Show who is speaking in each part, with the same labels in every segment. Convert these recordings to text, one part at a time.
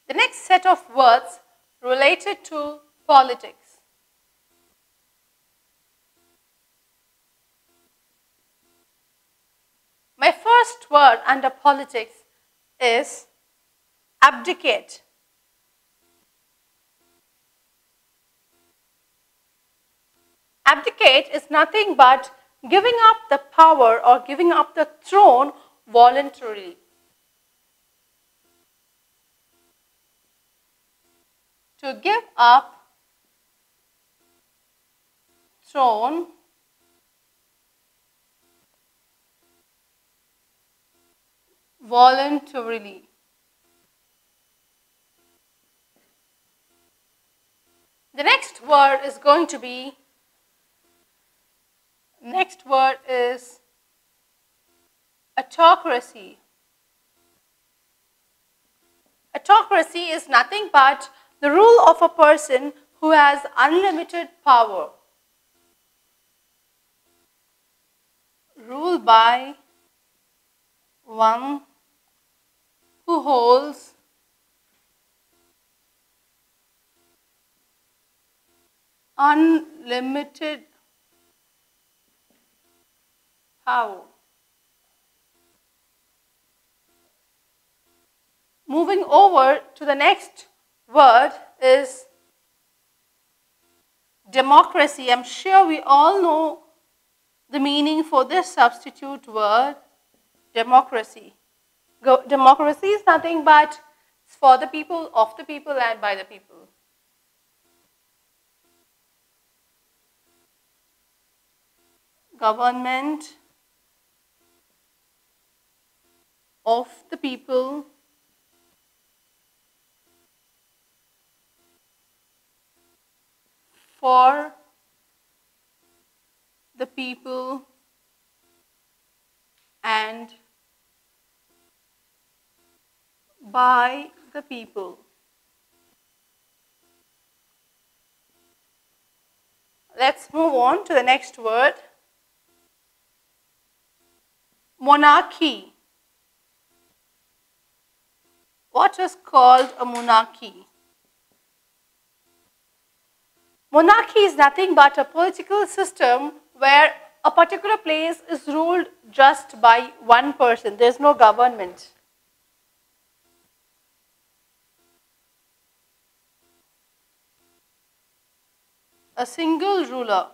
Speaker 1: The next set of words related to politics. My first word under politics is abdicate. Abdicate is nothing but giving up the power or giving up the throne voluntarily. To give up throne voluntarily. The next word is going to be, next word is autocracy. Autocracy is nothing but the rule of a person who has unlimited power. Rule by one who holds unlimited power. Moving over to the next word is democracy. I'm sure we all know the meaning for this substitute word, democracy. Democracy is nothing but it's for the people, of the people, and by the people. Government of the people, for the people, and by the people. Let's move on to the next word. Monarchy. What is called a monarchy? Monarchy is nothing but a political system where a particular place is ruled just by one person. There is no government. A single ruler.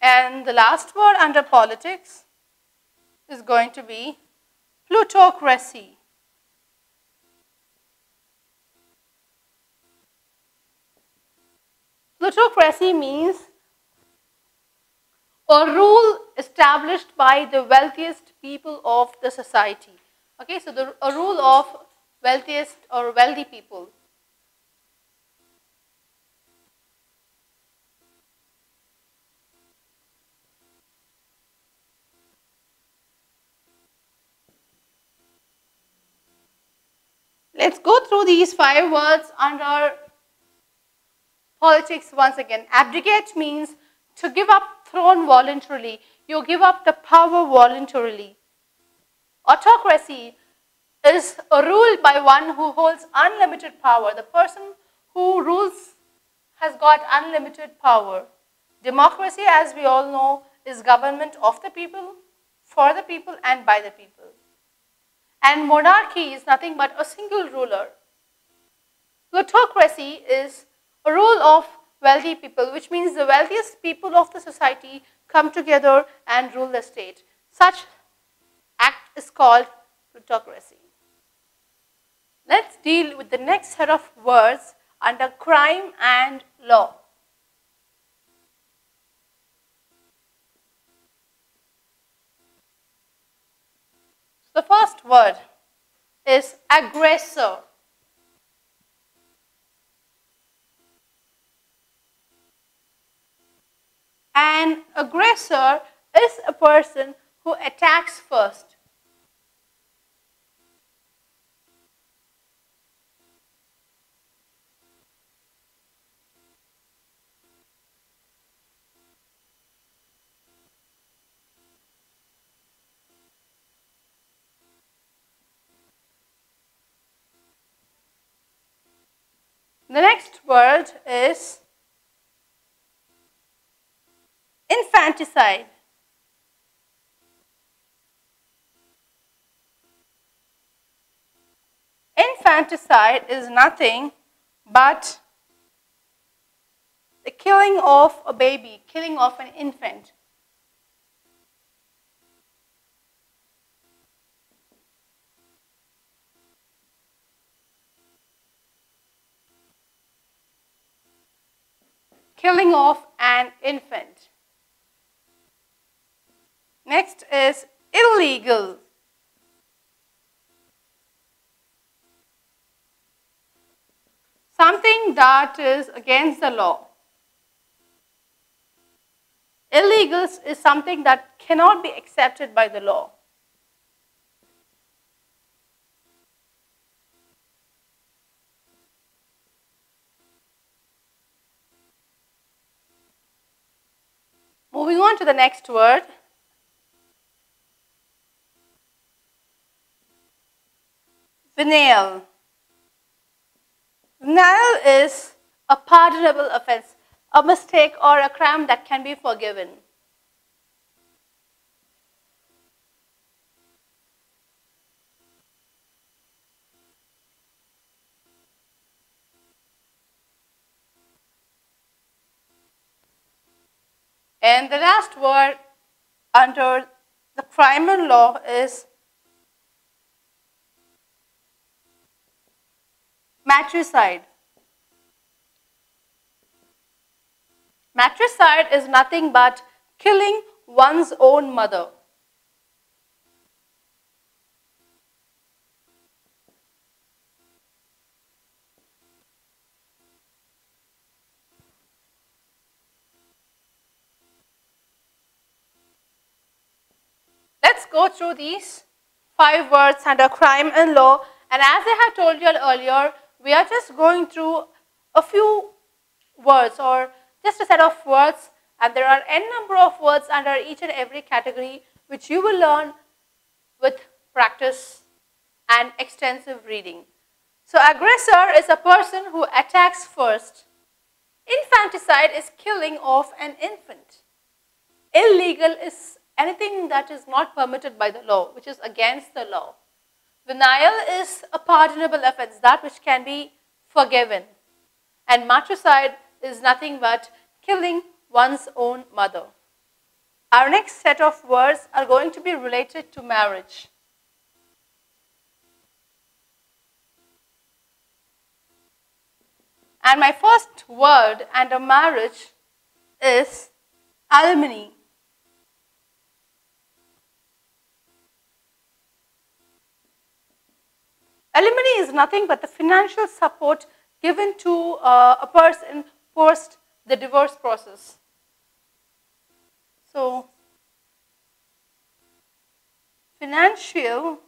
Speaker 1: And the last word under politics is going to be plutocracy. Plutocracy means a rule established by the wealthiest people of the society. Okay, so a rule of wealthiest or wealthy people. Let's go through these 5 words under politics once again. Abdicate means to give up throne voluntarily. You give up the power voluntarily. Autocracy is a rule by one who holds unlimited power. The person who rules has got unlimited power. Democracy, as we all know, is government of the people, for the people, and by the people. And monarchy is nothing but a single ruler. Plutocracy is a rule of wealthy people, which means the wealthiest people of the society come together and rule the state. Such act is called plutocracy. Let's deal with the next set of words under crime and law. The first word is aggressor. An aggressor is a person who attacks first. The next word is infanticide. Infanticide is nothing but the killing of a baby, killing of an infant. Killing of an infant. Next is illegal. Something that is against the law. Illegal is something that cannot be accepted by the law. Moving on to the next word. Venial. Venial is a pardonable offense, a mistake or a crime that can be forgiven. And the last word under the criminal law is matricide. Matricide is nothing but killing one's own mother. Let's go through these 5 words under crime and law, and as I had told you earlier, we are just going through a few words or just a set of words, and there are n number of words under each and every category which you will learn with practice and extensive reading. So aggressor is a person who attacks first. Infanticide is killing of an infant. Illegal is anything that is not permitted by the law, which is against the law. Venial is a pardonable offense, that which can be forgiven. And matricide is nothing but killing one's own mother. Our next set of words are going to be related to marriage. And my first word under marriage is alimony. Alimony is nothing but the financial support given to a person post the divorce process. So, financial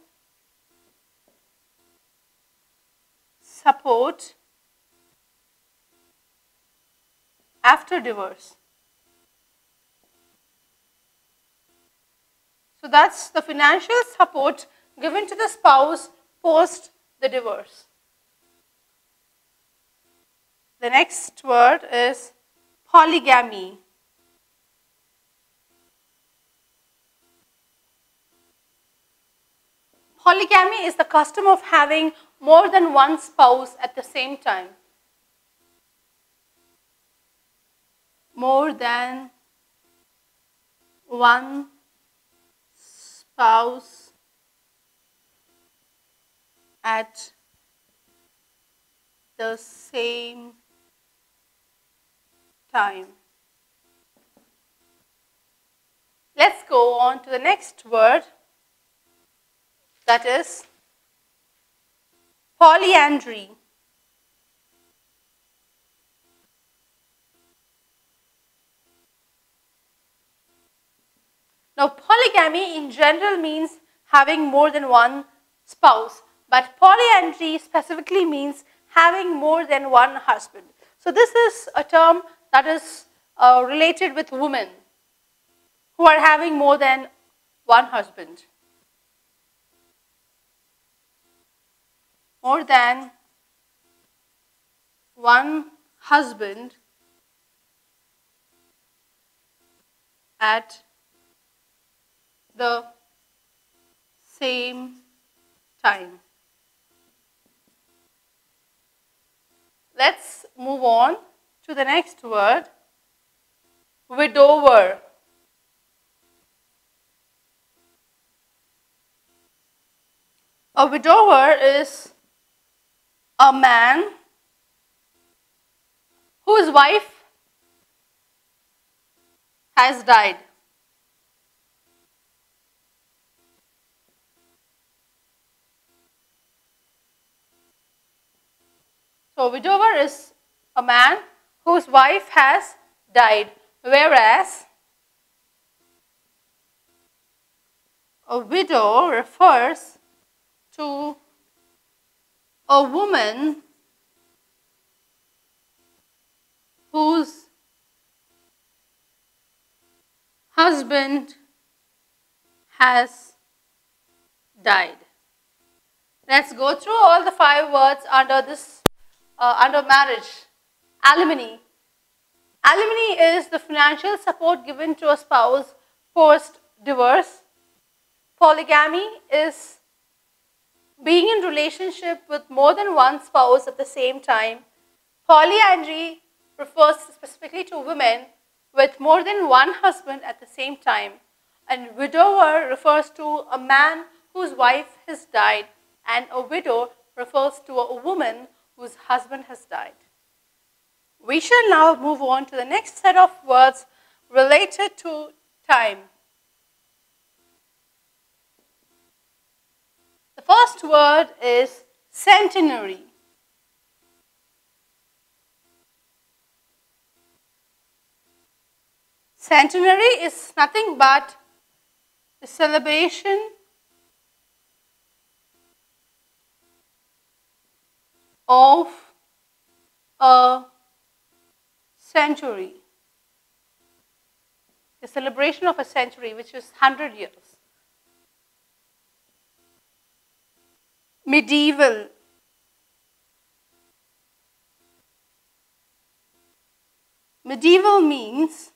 Speaker 1: support after divorce. So, that's the financial support given to the spouse post the divorce. The next word is polygamy. Polygamy is the custom of having more than one spouse at the same time. More than one spouse at the same time. Let's go on to the next word, that is polyandry. Now, polygamy in general means having more than one spouse, but polyandry specifically means having more than one husband. So, this is a term that is related with women who are having more than one husband. More than one husband at the same time. Let's move on to the next word, widower. A widower is a man whose wife has died. So, widower is a man whose wife has died, whereas a widow refers to a woman whose husband has died. Let's go through all the 5 words under this under marriage. Alimony. Alimony is the financial support given to a spouse post divorce. Polygamy is being in relationship with more than one spouse at the same time. Polyandry refers specifically to women with more than one husband at the same time. And widower refers to a man whose wife has died, and a widow refers to a woman whose husband has died. We shall now move on to the next set of words related to time. The first word is centenary. Centenary is nothing but the celebration of a century. The celebration of a century, which is 100 years. Medieval. Medieval means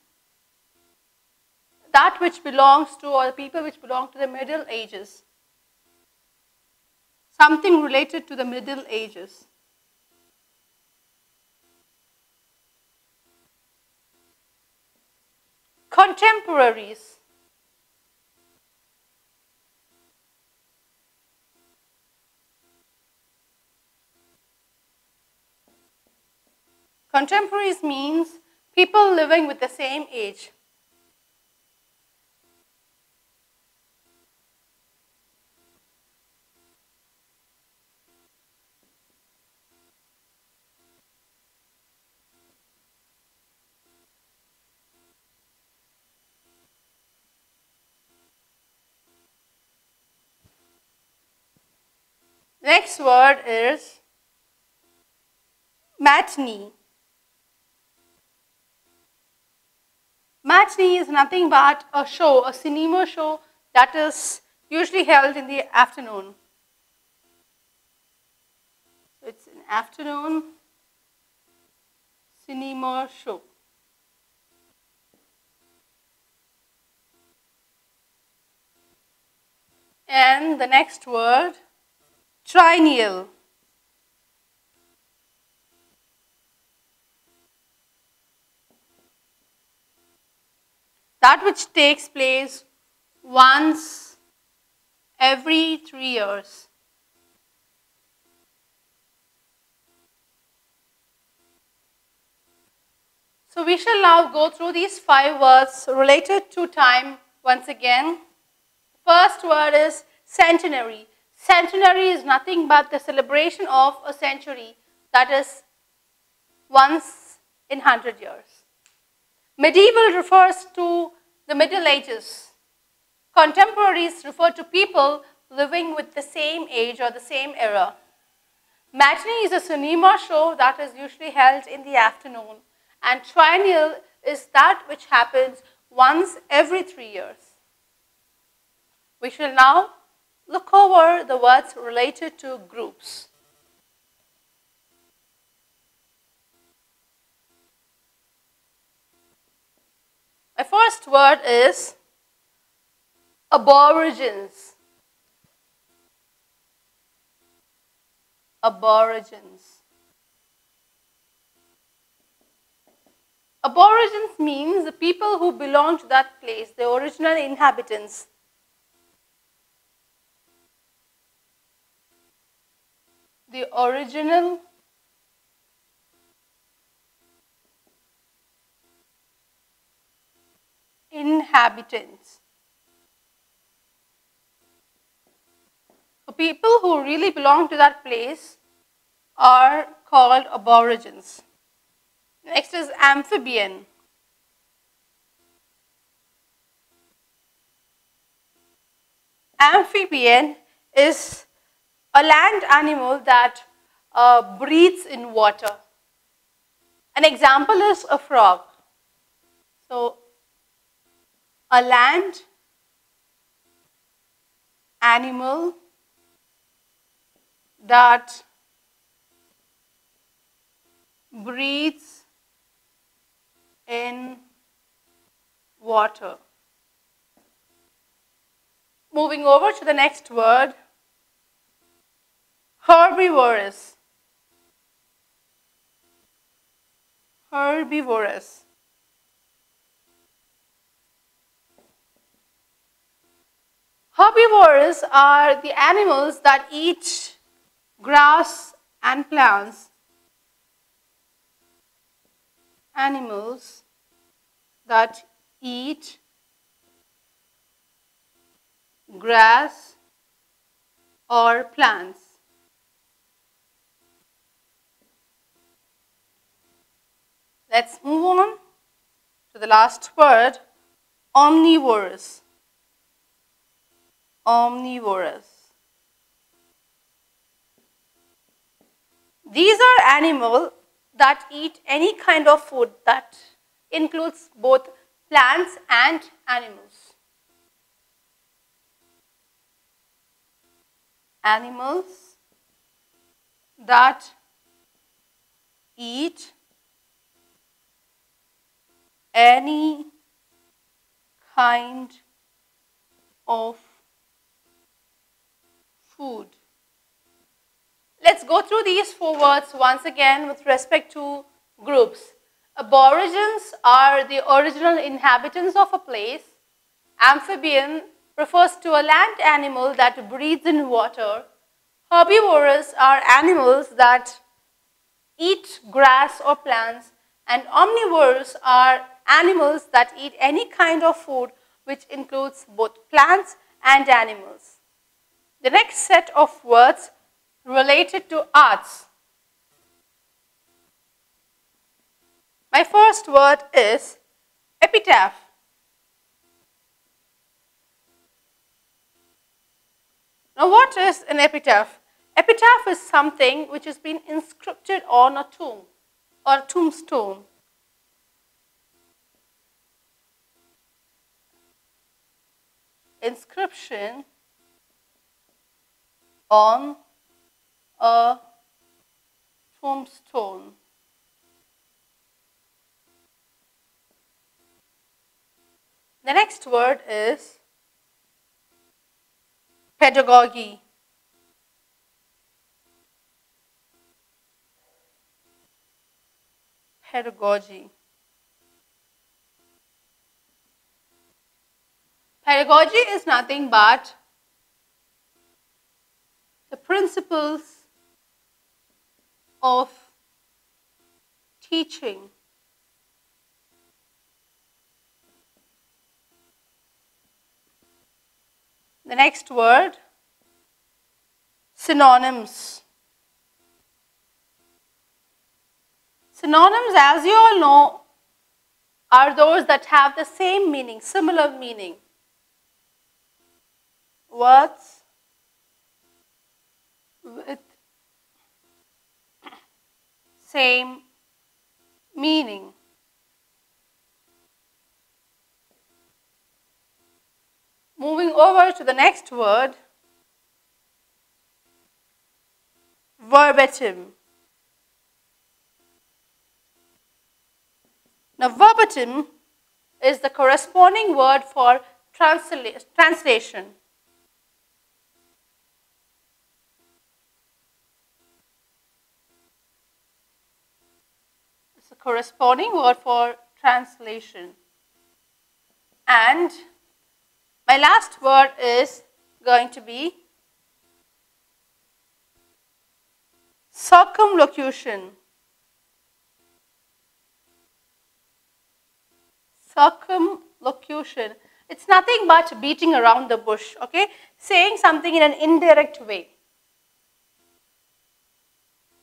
Speaker 1: that which belongs to, or the people which belong to the Middle Ages. Something related to the Middle Ages. Contemporaries. Contemporaries means people living with the same age. Next word is matinee. Matinee is nothing but a show, a cinema show that is usually held in the afternoon. So it's an afternoon cinema show. And the next word, triennial. That which takes place once every 3 years. So we shall now go through these 5 words related to time once again. First word is centenary. Centenary is nothing but the celebration of a century, that is once in 100 years. Medieval refers to the Middle Ages. Contemporaries refer to people living with the same age or the same era. Matinee is a cinema show that is usually held in the afternoon, and triennial is that which happens once every 3 years. We shall now look over the words related to groups. My first word is aborigines. Aborigines. Aborigines means the people who belong to that place, the original inhabitants. The original inhabitants. So people who really belong to that place are called aborigines. Next is amphibian. Amphibian is a land animal that breathes in water. An example is a frog. So, a land animal that breathes in water. Moving over to the next word, herbivorous. Herbivorous. Herbivores are the animals that eat grass and plants. Animals that eat grass or plants. Let's move on to the last word, omnivorous. Omnivorous. These are animals that eat any kind of food that includes both plants and animals. Animals that eat any kind of food. Let's go through these 4 words once again with respect to groups. Aborigines are the original inhabitants of a place. Amphibian refers to a land animal that breathes in water. Herbivorous are animals that eat grass or plants. And omnivores are animals that eat any kind of food which includes both plants and animals. The next set of words related to arts. My first word is epitaph. Now, what is an epitaph? Epitaph is something which has been inscripted on a tomb or tombstone. Inscription on a tombstone. The next word is pedagogy. Pedagogy. Pedagogy is nothing but the principles of teaching. The next word, synonyms. Synonyms, as you all know, are those that have the same meaning, similar meaning. Words with same meaning. Moving over to the next word, verbatim. Now, verbatim is the corresponding word for translation. It's the corresponding word for translation. And my last word is going to be circumlocution. Circumlocution. It's nothing but beating around the bush, okay? Saying something in an indirect way.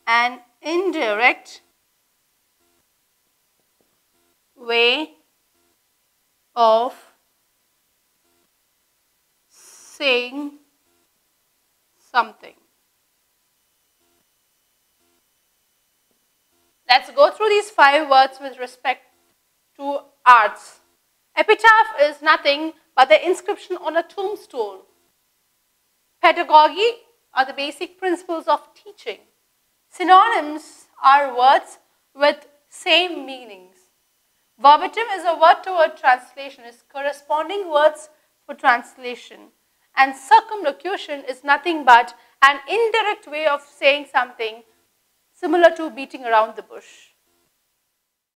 Speaker 1: An indirect way of saying something. Let's go through these 5 words with respect to arts. Epitaph is nothing but the inscription on a tombstone. Pedagogy are the basic principles of teaching. Synonyms are words with same meanings. Verbatim is a word-to-word translation, is corresponding words for translation. And circumlocution is nothing but an indirect way of saying something similar to beating around the bush.